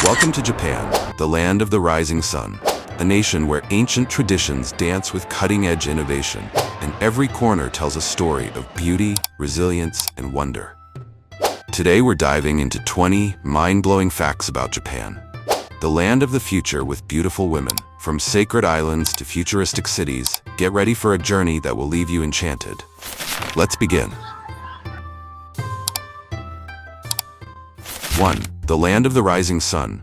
Welcome to Japan, the land of the rising sun, a nation where ancient traditions dance with cutting-edge innovation, and every corner tells a story of beauty, resilience, and wonder. Today we're diving into 20 mind-blowing facts about Japan, the land of the future with beautiful women. From sacred islands to futuristic cities, get ready for a journey that will leave you enchanted. Let's begin. 1. The land of the rising sun.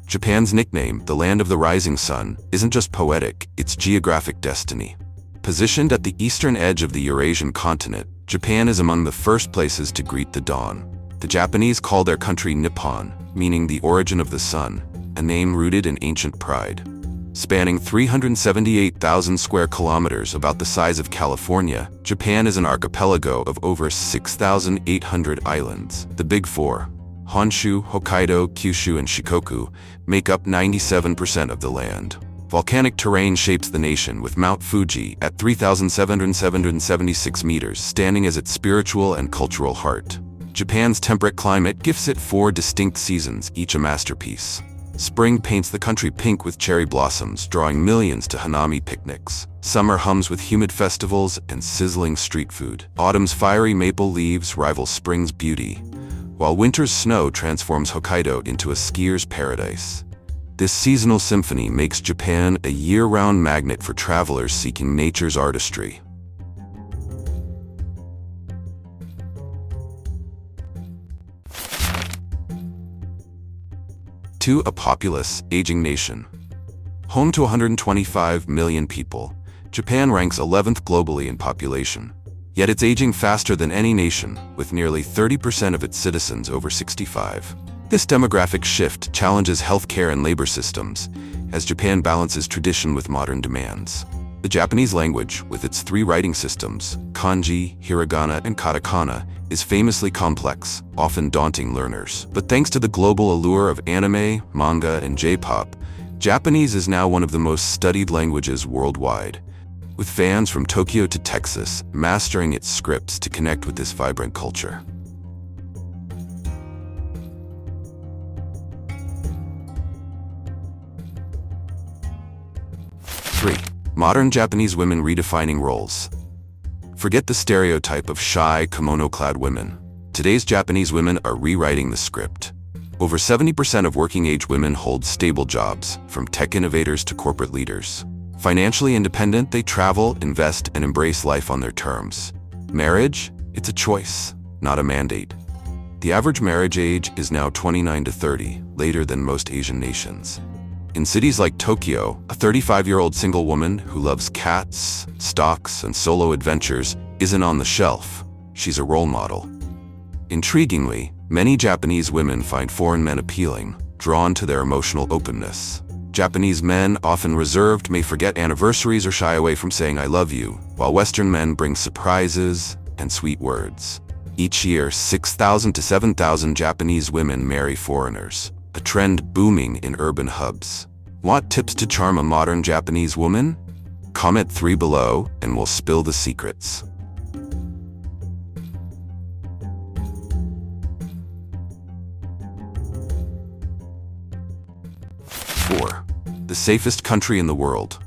Japan's nickname, the land of the rising sun, isn't just poetic, it's geographic destiny. Positioned at the eastern edge of the Eurasian continent, Japan is among the first places to greet the dawn. The Japanese call their country Nippon, meaning the origin of the sun, a name rooted in ancient pride. Spanning 378,000 square kilometers, about the size of California, Japan is an archipelago of over 6,800 islands. The Big Four, Honshu, Hokkaido, Kyushu, and Shikoku, make up 97% of the land. Volcanic terrain shapes the nation, with Mount Fuji at 3,776 meters standing as its spiritual and cultural heart. Japan's temperate climate gifts it 4 distinct seasons, each a masterpiece. Spring paints the country pink with cherry blossoms, drawing millions to hanami picnics. Summer hums with humid festivals and sizzling street food. Autumn's fiery maple leaves rival spring's beauty, while winter's snow transforms Hokkaido into a skier's paradise. This seasonal symphony makes Japan a year-round magnet for travelers seeking nature's artistry. 2. A populous, aging nation. Home to 125 million people, Japan ranks 11th globally in population. Yet it's aging faster than any nation, with nearly 30% of its citizens over 65. This demographic shift challenges healthcare and labor systems, as Japan balances tradition with modern demands. The Japanese language, with its 3 writing systems, kanji, hiragana, and katakana, is famously complex, often daunting learners. But thanks to the global allure of anime, manga, and J-pop, Japanese is now one of the most studied languages worldwide, with fans from Tokyo to Texas mastering its scripts to connect with this vibrant culture. 3. Modern Japanese women redefining roles. Forget the stereotype of shy, kimono-clad women. Today's Japanese women are rewriting the script. Over 70% of working-age women hold stable jobs, from tech innovators to corporate leaders. Financially independent, they travel, invest, and embrace life on their terms. Marriage? It's a choice, not a mandate. The average marriage age is now 29 to 30, later than most Asian nations. In cities like Tokyo, a 35-year-old single woman who loves cats, stocks, and solo adventures isn't on the shelf. She's a role model. Intriguingly, many Japanese women find foreign men appealing, drawn to their emotional openness. Japanese men, often reserved, may forget anniversaries or shy away from saying "I love you," while Western men bring surprises and sweet words. Each year, 6,000 to 7,000 Japanese women marry foreigners, a trend booming in urban hubs. Want tips to charm a modern Japanese woman? Comment 3 below and we'll spill the secrets. 4. The safest country in the world.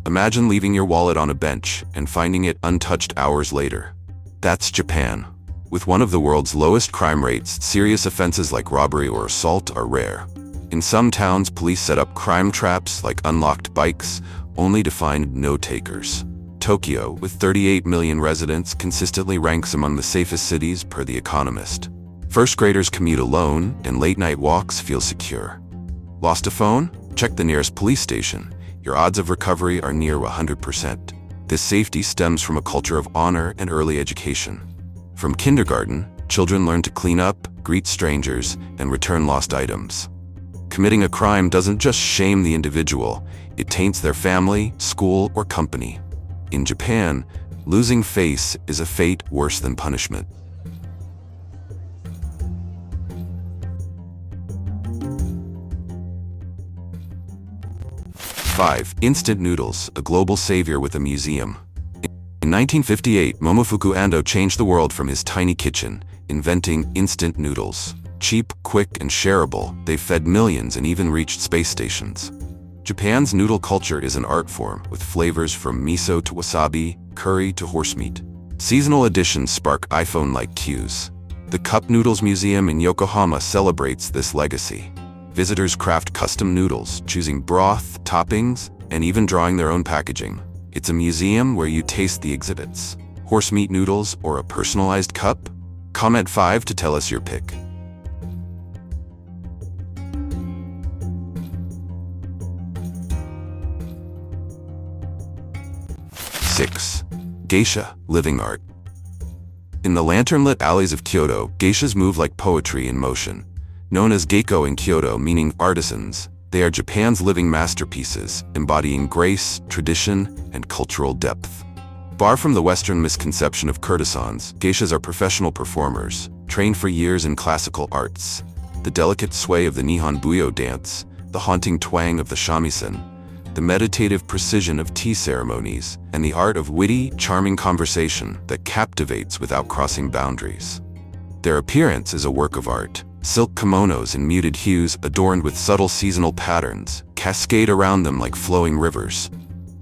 Imagine leaving your wallet on a bench and finding it untouched hours later. That's Japan. With one of the world's lowest crime rates, serious offenses like robbery or assault are rare. In some towns, police set up crime traps like unlocked bikes, only to find no takers. Tokyo, with 38 million residents, consistently ranks among the safest cities per The Economist. First graders commute alone, and late-night walks feel secure. Lost a phone? Check the nearest police station. Your odds of recovery are near 100%. This safety stems from a culture of honor and early education. From kindergarten, children learn to clean up, greet strangers, and return lost items. Committing a crime doesn't just shame the individual, it taints their family, school, or company. In Japan, losing face is a fate worse than punishment. 5. Instant noodles, a global savior with a museum. In 1958, Momofuku Ando changed the world from his tiny kitchen, inventing instant noodles. Cheap, quick, and shareable, they've fed millions and even reached space stations. Japan's noodle culture is an art form, with flavors from miso to wasabi, curry to horse meat. Seasonal editions spark iPhone-like cues. The Cup Noodles Museum in Yokohama celebrates this legacy. Visitors craft custom noodles, choosing broth, toppings, and even drawing their own packaging. It's a museum where you taste the exhibits. Horse meat noodles or a personalized cup? Comment 5 to tell us your pick. 6. Geisha, living art. In the lantern-lit alleys of Kyoto, geishas move like poetry in motion. Known as geiko in Kyoto, meaning artisans, they are Japan's living masterpieces, embodying grace, tradition, and cultural depth. Far from the Western misconception of courtesans, geishas are professional performers, trained for years in classical arts. The delicate sway of the Nihon Buyo dance, the haunting twang of the shamisen, the meditative precision of tea ceremonies, and the art of witty, charming conversation that captivates without crossing boundaries. Their appearance is a work of art. Silk kimonos in muted hues adorned with subtle seasonal patterns cascade around them like flowing rivers.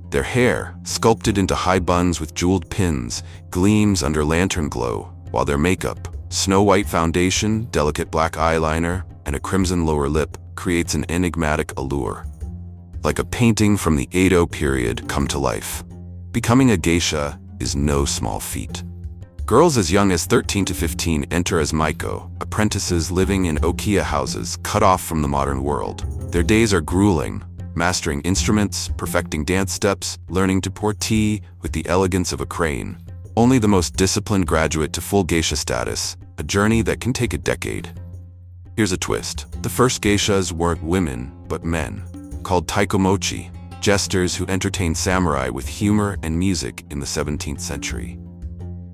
Their hair, sculpted into high buns with jeweled pins, gleams under lantern glow, while their makeup, snow-white foundation, delicate black eyeliner, and a crimson lower lip, creates an enigmatic allure. Like a painting from the Edo period come to life. Becoming a geisha is no small feat. Girls as young as 13 to 15 enter as maiko, apprentices living in okiya houses cut off from the modern world. Their days are grueling, mastering instruments, perfecting dance steps, learning to pour tea with the elegance of a crane. Only the most disciplined graduate to full geisha status, a journey that can take a decade. Here's a twist. The first geishas weren't women, but men, called taikomochi, jesters who entertained samurai with humor and music in the 17th century.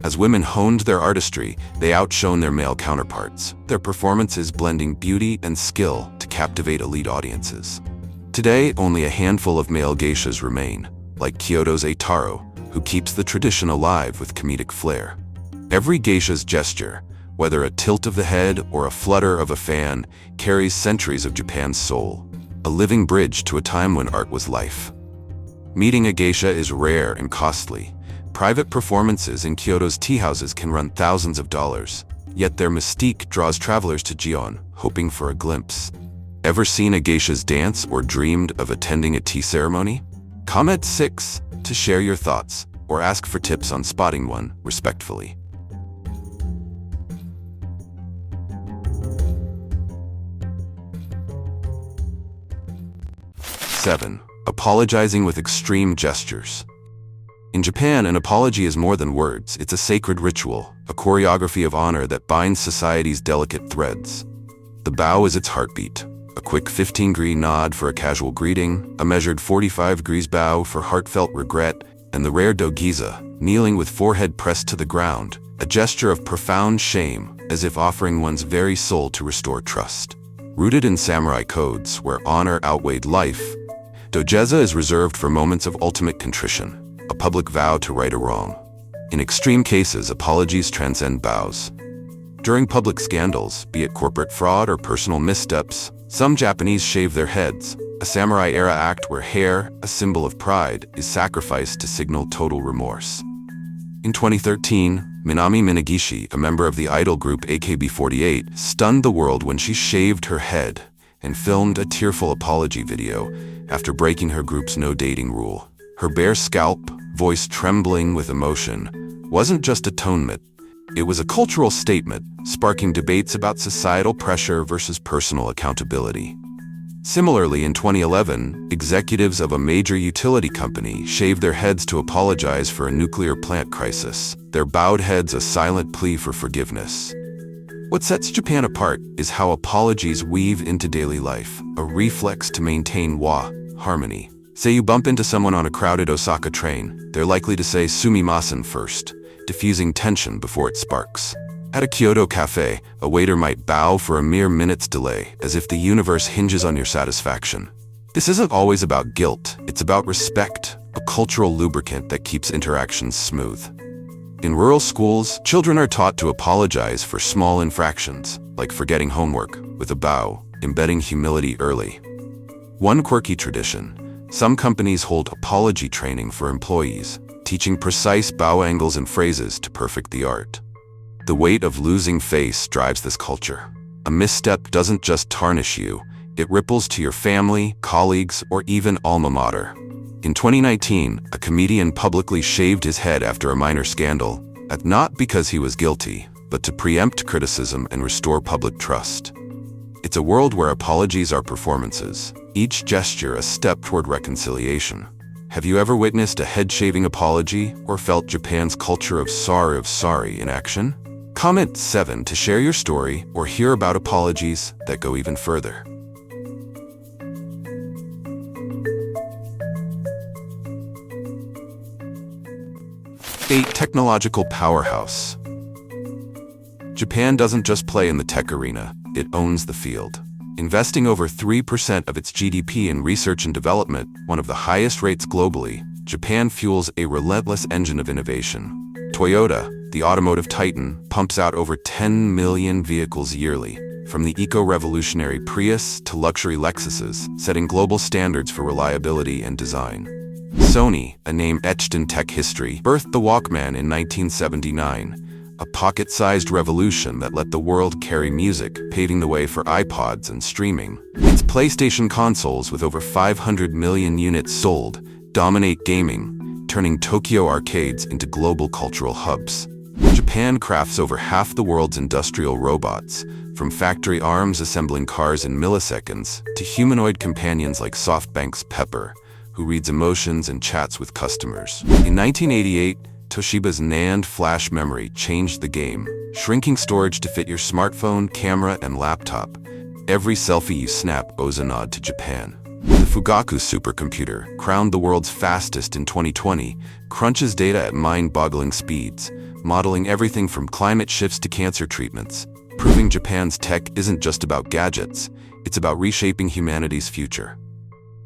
As women honed their artistry, they outshone their male counterparts, their performances blending beauty and skill to captivate elite audiences. Today, only a handful of male geishas remain, like Kyoto's Eitaro, who keeps the tradition alive with comedic flair. Every geisha's gesture, whether a tilt of the head or a flutter of a fan, carries centuries of Japan's soul, a living bridge to a time when art was life. Meeting a geisha is rare and costly. Private performances in Kyoto's tea houses can run thousands of dollars, yet their mystique draws travelers to Gion, hoping for a glimpse. Ever seen a geisha's dance or dreamed of attending a tea ceremony? Comment 6 to share your thoughts, or ask for tips on spotting one, respectfully. 7. Apologizing with extreme gestures. In Japan, an apology is more than words. It's a sacred ritual, a choreography of honor that binds society's delicate threads. The bow is its heartbeat. A quick 15-degree nod for a casual greeting, a measured 45-degree bow for heartfelt regret, and the rare dogiza, kneeling with forehead pressed to the ground, a gesture of profound shame, as if offering one's very soul to restore trust. Rooted in samurai codes, where honor outweighed life, dogeza is reserved for moments of ultimate contrition, a public vow to right a wrong. In extreme cases, apologies transcend bows. During public scandals, be it corporate fraud or personal missteps, some Japanese shave their heads, a samurai-era act where hair, a symbol of pride, is sacrificed to signal total remorse. In 2013, Minami Minagishi, a member of the idol group AKB48, stunned the world when she shaved her head and filmed a tearful apology video after breaking her group's no-dating rule. Her bare scalp, voice trembling with emotion, wasn't just atonement. It was a cultural statement, sparking debates about societal pressure versus personal accountability. Similarly, in 2011, executives of a major utility company shaved their heads to apologize for a nuclear plant crisis, their bowed heads a silent plea for forgiveness. What sets Japan apart is how apologies weave into daily life, a reflex to maintain harmony. Say you bump into someone on a crowded Osaka train, they're likely to say sumimasen first, diffusing tension before it sparks. At a Kyoto cafe, a waiter might bow for a mere minute's delay, as if the universe hinges on your satisfaction. This isn't always about guilt, it's about respect, a cultural lubricant that keeps interactions smooth. In rural schools, children are taught to apologize for small infractions, like forgetting homework, with a bow, embedding humility early. One quirky tradition: some companies hold apology training for employees, teaching precise bow angles and phrases to perfect the art. The weight of losing face drives this culture. A misstep doesn't just tarnish you, it ripples to your family, colleagues, or even alma mater. In 2019, a comedian publicly shaved his head after a minor scandal, not because he was guilty, but to preempt criticism and restore public trust. It's a world where apologies are performances, each gesture a step toward reconciliation. Have you ever witnessed a head-shaving apology or felt Japan's culture of sorry in action? Comment 7 to share your story or hear about apologies that go even further. 8. Technological powerhouse. Japan doesn't just play in the tech arena, it owns the field. Investing over 3% of its GDP in research and development, one of the highest rates globally, Japan fuels a relentless engine of innovation. Toyota, the automotive titan, pumps out over 10 million vehicles yearly, from the eco-revolutionary Prius to luxury Lexuses, setting global standards for reliability and design. Sony, a name etched in tech history, birthed the Walkman in 1979, a pocket-sized revolution that let the world carry music, paving the way for iPods and streaming. Its PlayStation consoles, with over 500 million units sold, dominate gaming, turning Tokyo arcades into global cultural hubs. Japan crafts over half the world's industrial robots, from factory arms assembling cars in milliseconds to humanoid companions like SoftBank's Pepper, who reads emotions and chats with customers. In 1988, Toshiba's NAND flash memory changed the game, shrinking storage to fit your smartphone, camera, and laptop. Every selfie you snap owes a nod to Japan. The Fugaku supercomputer, crowned the world's fastest in 2020, crunches data at mind-boggling speeds, modeling everything from climate shifts to cancer treatments, proving Japan's tech isn't just about gadgets, it's about reshaping humanity's future.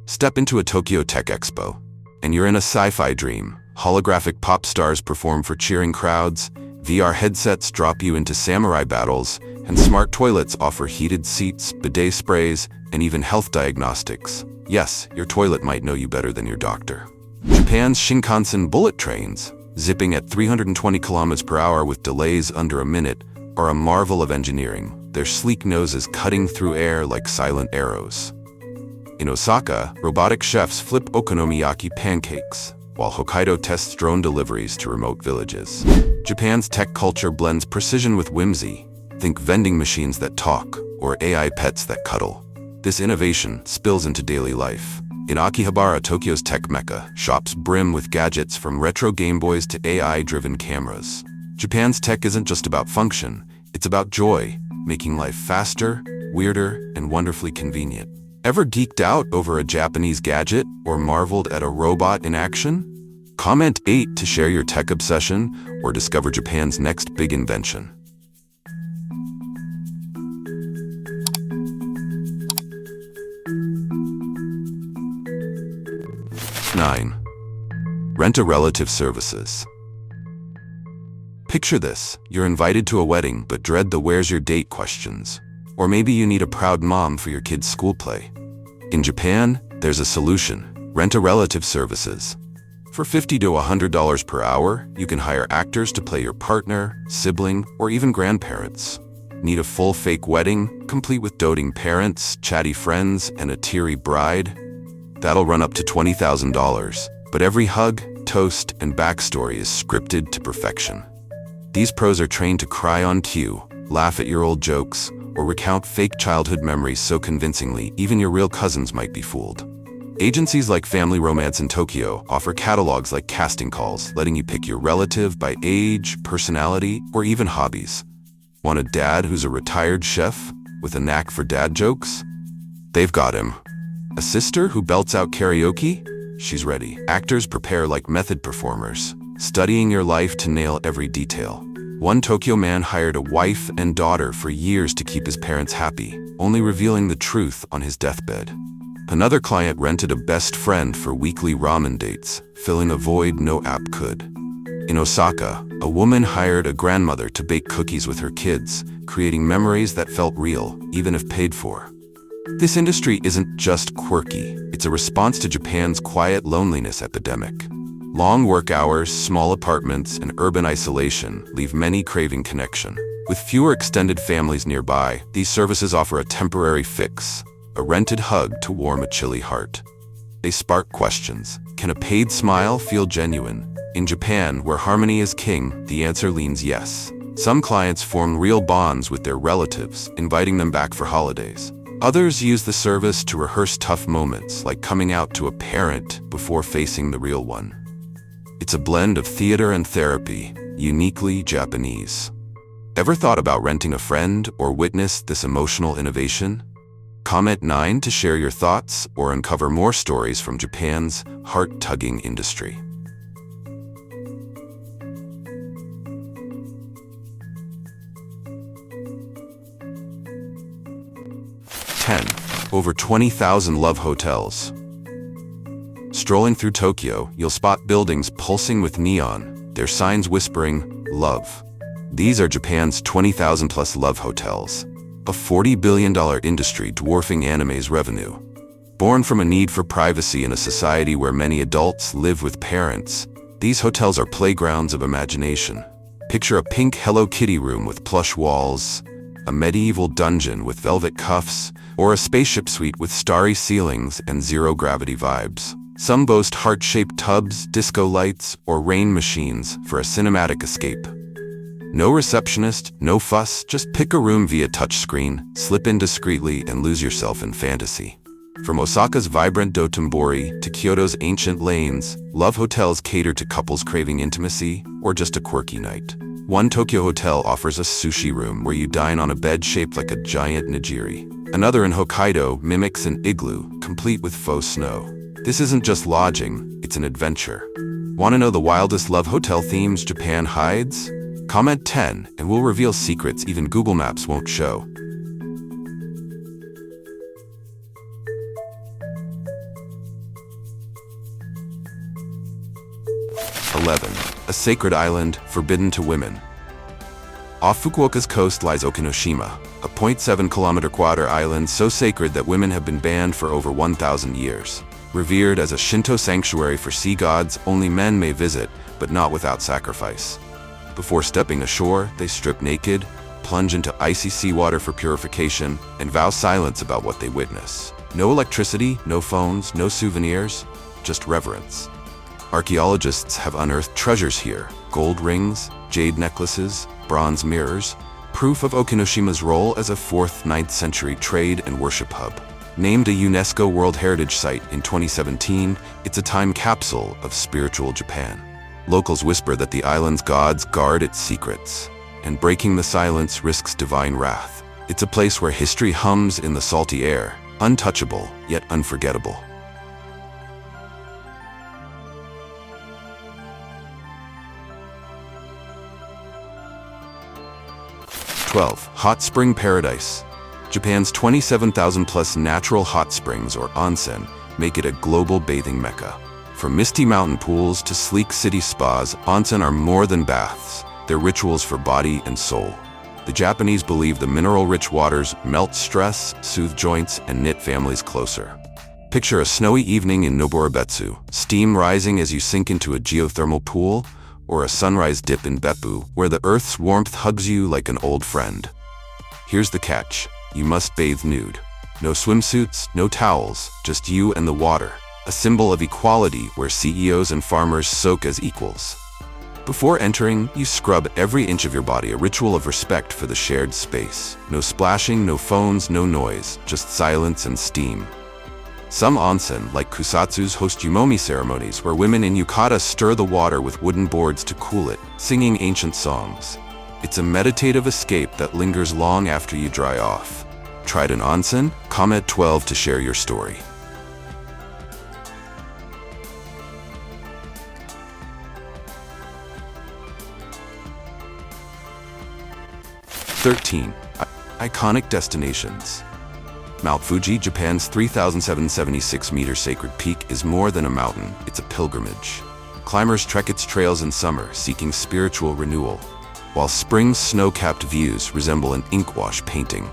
Step into a Tokyo Tech Expo, and you're in a sci-fi dream. Holographic pop stars perform for cheering crowds, VR headsets drop you into samurai battles, and smart toilets offer heated seats, bidet sprays, and even health diagnostics. Yes, your toilet might know you better than your doctor. Japan's Shinkansen bullet trains, zipping at 320 kilometers per hour with delays under a minute, are a marvel of engineering, their sleek noses cutting through air like silent arrows. In Osaka, robotic chefs flip okonomiyaki pancakes, while Hokkaido tests drone deliveries to remote villages. Japan's tech culture blends precision with whimsy. Think vending machines that talk, or AI pets that cuddle. This innovation spills into daily life. In Akihabara, Tokyo's tech mecca, shops brim with gadgets from retro Game Boys to AI-driven cameras. Japan's tech isn't just about function, it's about joy, making life faster, weirder, and wonderfully convenient. Ever geeked out over a Japanese gadget or marveled at a robot in action? Comment 8 to share your tech obsession or discover Japan's next big invention. 9. Rent-a-relative services. Picture this: you're invited to a wedding but dread the "where's your date" questions. Or maybe you need a proud mom for your kid's school play. In Japan, there's a solution: rent-a-relative services. For $50 to $100 per hour, you can hire actors to play your partner, sibling, or even grandparents. Need a full fake wedding, complete with doting parents, chatty friends, and a teary bride? That'll run up to $20,000, but every hug, toast, and backstory is scripted to perfection. These pros are trained to cry on cue, laugh at your old jokes, or recount fake childhood memories so convincingly even your real cousins might be fooled. Agencies like Family Romance in Tokyo offer catalogs like casting calls, letting you pick your relative by age, personality, or even hobbies. Want a dad who's a retired chef with a knack for dad jokes? They've got him. A sister who belts out karaoke? She's ready. Actors prepare like method performers, studying your life to nail every detail. One Tokyo man hired a wife and daughter for years to keep his parents happy, only revealing the truth on his deathbed. Another client rented a best friend for weekly ramen dates, filling a void no app could. In Osaka, A woman hired a grandmother to bake cookies with her kids, creating memories that felt real, even if paid for. This industry isn't just quirky, it's a response to Japan's quiet loneliness epidemic. Long work hours, small apartments, and urban isolation leave many craving connection. With fewer extended families nearby, these services offer a temporary fix, a rented hug to warm a chilly heart. They spark questions. Can a paid smile feel genuine? In Japan, where harmony is king, the answer leans yes. Some clients form real bonds with their relatives, inviting them back for holidays. Others use the service to rehearse tough moments, like coming out to a parent before facing the real one. It's a blend of theater and therapy, uniquely Japanese. Ever thought about renting a friend or witnessed this emotional innovation? Comment 9 to share your thoughts or uncover more stories from Japan's heart-tugging industry. 10. Over 20,000 love hotels. Strolling through Tokyo, you'll spot buildings pulsing with neon, their signs whispering, love. These are Japan's 20,000-plus love hotels, a $40 billion industry dwarfing anime's revenue. Born from a need for privacy in a society where many adults live with parents, these hotels are playgrounds of imagination. Picture a pink Hello Kitty room with plush walls, a medieval dungeon with velvet cuffs, or a spaceship suite with starry ceilings and zero-gravity vibes. Some boast heart-shaped tubs, disco lights, or rain machines for a cinematic escape. No receptionist, no fuss, just pick a room via touchscreen, slip in discreetly, and lose yourself in fantasy. From Osaka's vibrant Dotonbori to Kyoto's ancient lanes, love hotels cater to couples craving intimacy or just a quirky night. One Tokyo hotel offers a sushi room where you dine on a bed shaped like a giant nigiri. Another in Hokkaido mimics an igloo, complete with faux snow. This isn't just lodging, it's an adventure. Want to know the wildest love hotel themes Japan hides? Comment 10 and we'll reveal secrets even Google Maps won't show. 11. A sacred island forbidden to women. Off Fukuoka's coast lies Okinoshima, a 0.7-kilometer-square island so sacred that women have been banned for over 1,000 years. Revered as a Shinto sanctuary for sea gods, only men may visit, but not without sacrifice. Before stepping ashore, they strip naked, plunge into icy seawater for purification, and vow silence about what they witness. No electricity, no phones, no souvenirs, just reverence. Archaeologists have unearthed treasures here: gold rings, jade necklaces, bronze mirrors, proof of Okinoshima's role as a 4th-9th century trade and worship hub. Named a UNESCO World Heritage Site in 2017, it's a time capsule of spiritual Japan. Locals whisper that the island's gods guard its secrets, and breaking the silence risks divine wrath. It's a place where history hums in the salty air, untouchable yet unforgettable. 12. Hot spring paradise. Japan's 27,000-plus natural hot springs, or onsen, make it a global bathing mecca. From misty mountain pools to sleek city spas, onsen are more than baths. They're rituals for body and soul. The Japanese believe the mineral-rich waters melt stress, soothe joints, and knit families closer. Picture a snowy evening in Noborobetsu, steam rising as you sink into a geothermal pool, or a sunrise dip in Beppu, where the earth's warmth hugs you like an old friend. Here's the catch: you must bathe nude. No swimsuits, no towels, just you and the water. A symbol of equality where CEOs and farmers soak as equals. Before entering, you scrub every inch of your body, a ritual of respect for the shared space. No splashing, no phones, no noise, just silence and steam. Some onsen, like kusatsus, host yumomi ceremonies where women in yukata stir the water with wooden boards to cool it, singing ancient songs. It's a meditative escape that lingers long after you dry off. Tried an onsen? Comment 12 to share your story. 13. Iconic destinations. Mount Fuji, Japan's 3,776-meter sacred peak, is more than a mountain, it's a pilgrimage. Climbers trek its trails in summer, seeking spiritual renewal, while spring's snow-capped views resemble an ink-wash painting.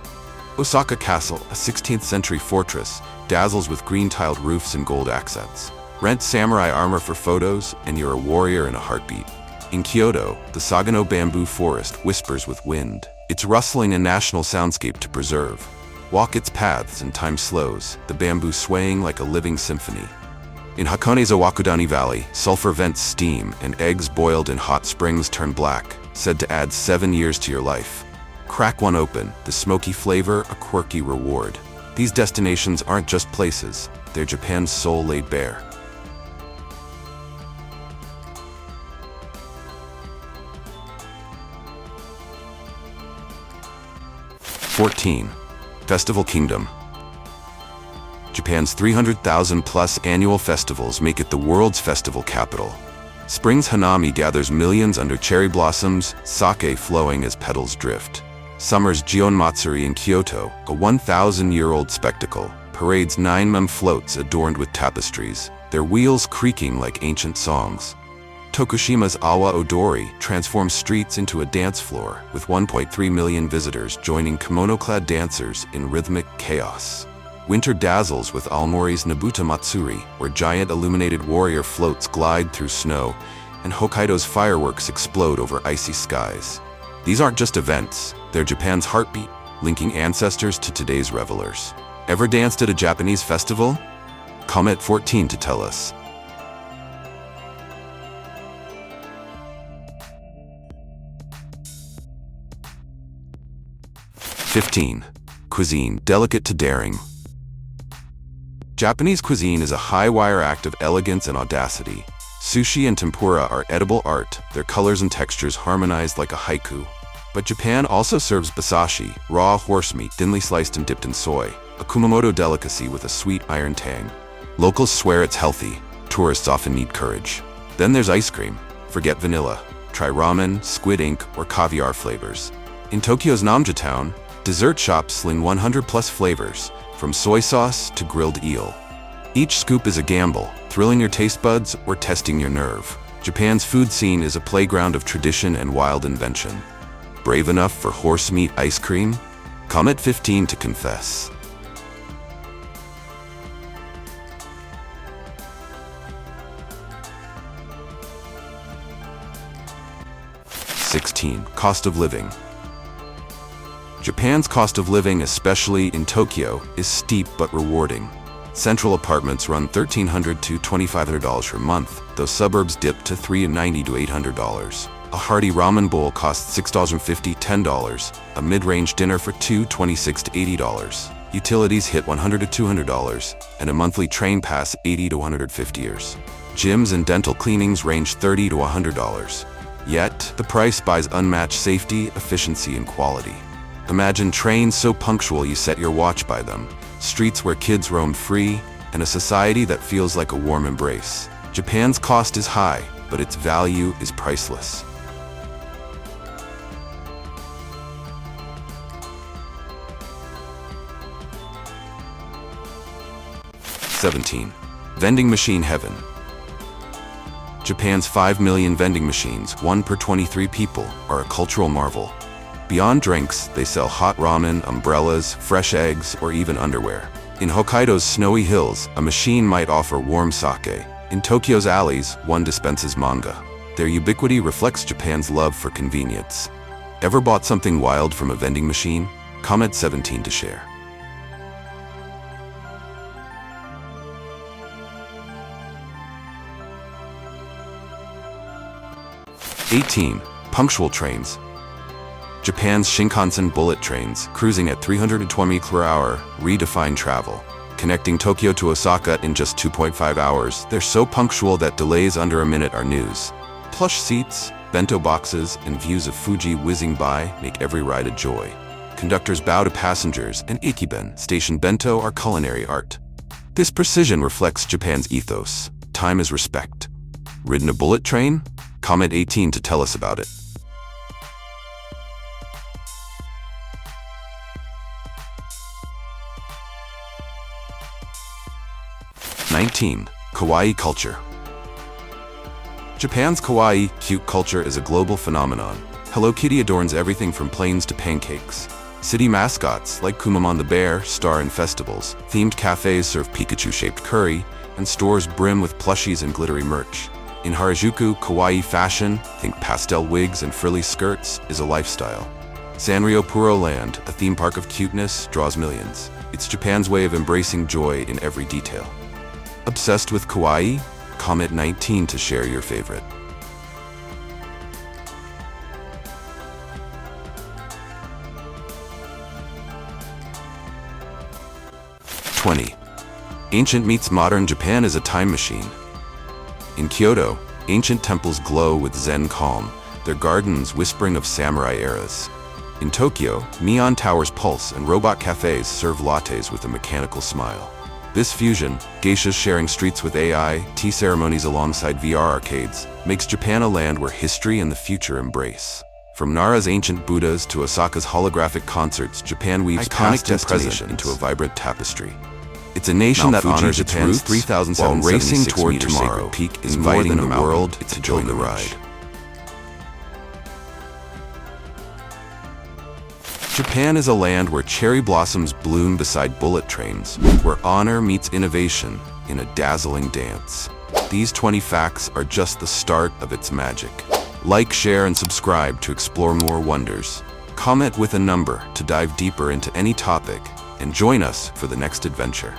Osaka Castle, a 16th century fortress, dazzles with green-tiled roofs and gold accents. Rent samurai armor for photos, and you're a warrior in a heartbeat. In Kyoto, the Sagano bamboo forest whispers with wind, its rustling a national soundscape to preserve. Walk its paths and time slows, the bamboo swaying like a living symphony. In Hakone's Owakudani Valley, sulfur vents steam and eggs boiled in hot springs turn black, said to add 7 years to your life. Crack one open, the smoky flavor, a quirky reward. These destinations aren't just places, they're Japan's soul laid bare. #14. Festival Kingdom. Japan's 300,000-plus annual festivals make it the world's festival capital. Spring's Hanami gathers millions under cherry blossoms, sake flowing as petals drift. Summer's Gion Matsuri in Kyoto, a 1,000-year-old spectacle, parades 9 floats adorned with tapestries, their wheels creaking like ancient songs. Tokushima's Awa Odori transforms streets into a dance floor, with 1.3 million visitors joining kimono-clad dancers in rhythmic chaos. Winter dazzles with Aomori's Nabuta Matsuri, where giant illuminated warrior floats glide through snow, and Hokkaido's fireworks explode over icy skies. These aren't just events, they're Japan's heartbeat, linking ancestors to today's revelers. Ever danced at a Japanese festival? Comment 14 to tell us. #15. Cuisine, delicate to daring. Japanese cuisine is a high-wire act of elegance and audacity. Sushi and tempura are edible art, their colors and textures harmonized like a haiku. But Japan also serves basashi, raw horse meat thinly sliced and dipped in soy, a Kumamoto delicacy with a sweet iron tang. Locals swear it's healthy, tourists often need courage. Then there's ice cream. Forget vanilla. Try ramen, squid ink, or caviar flavors. In Tokyo's Namja Town, dessert shops sling 100-plus flavors, from soy sauce to grilled eel. Each scoop is a gamble, thrilling your taste buds or testing your nerve. Japan's food scene is a playground of tradition and wild invention. Brave enough for horse meat ice cream? Comment 15 to confess. #16. Cost of living. Japan's cost of living, especially in Tokyo, is steep but rewarding. Central apartments run $1,300 to $2,500 per month, though suburbs dip to $390 to $800. A hearty ramen bowl costs $6.50 to $10, a mid-range dinner for two $26 to $80. Utilities hit $100 to $200, and a monthly train pass $80 to $150. Gyms and dental cleanings range $30 to $100. Yet, the price buys unmatched safety, efficiency, and quality. Imagine trains so punctual you set your watch by them, streets where kids roam free, and a society that feels like a warm embrace. Japan's cost is high, but its value is priceless. #17. Vending machine heaven. Japan's 5 million vending machines, 1 per 23 people, are a cultural marvel. Beyond drinks, they sell hot ramen, umbrellas, fresh eggs, or even underwear. In Hokkaido's snowy hills, a machine might offer warm sake. In Tokyo's alleys, one dispenses manga. Their ubiquity reflects Japan's love for convenience. Ever bought something wild from a vending machine? Comment 17 to share. #18. Punctual trains. Japan's Shinkansen bullet trains, cruising at 320 km/h, redefine travel. Connecting Tokyo to Osaka in just 2.5 hours, they're so punctual that delays under a minute are news. Plush seats, bento boxes, and views of Fuji whizzing by make every ride a joy. Conductors bow to passengers, and ikiben, station bento, are culinary art. This precision reflects Japan's ethos. Time is respect. Ridden a bullet train? Comment 18 to tell us about it. #19. Kawaii culture. Japan's kawaii, cute culture is a global phenomenon. Hello Kitty adorns everything from planes to pancakes. City mascots, like Kumamon the bear, star in festivals. Themed cafes serve Pikachu-shaped curry, and stores brim with plushies and glittery merch. In Harajuku, kawaii fashion, think pastel wigs and frilly skirts, is a lifestyle. Sanrio Puro Land, a theme park of cuteness, draws millions. It's Japan's way of embracing joy in every detail. Obsessed with kawaii? Comment 19 to share your favorite. 20. Ancient meets modern. Japan is a time machine. In Kyoto, ancient temples glow with Zen calm, their gardens whispering of samurai eras. In Tokyo, neon towers pulse and robot cafes serve lattes with a mechanical smile. This fusion, geishas sharing streets with AI, tea ceremonies alongside VR arcades, makes Japan a land where history and the future embrace. From Nara's ancient Buddhas to Osaka's holographic concerts, Japan weaves past and present into a vibrant tapestry. It's a nation that honors its roots, 3,776 while racing toward tomorrow, peak is inviting the world to join the ride. Japan is a land where cherry blossoms bloom beside bullet trains, where honor meets innovation in a dazzling dance. These 20 facts are just the start of its magic. Like, share, and subscribe to explore more wonders. Comment with a number to dive deeper into any topic, and join us for the next adventure.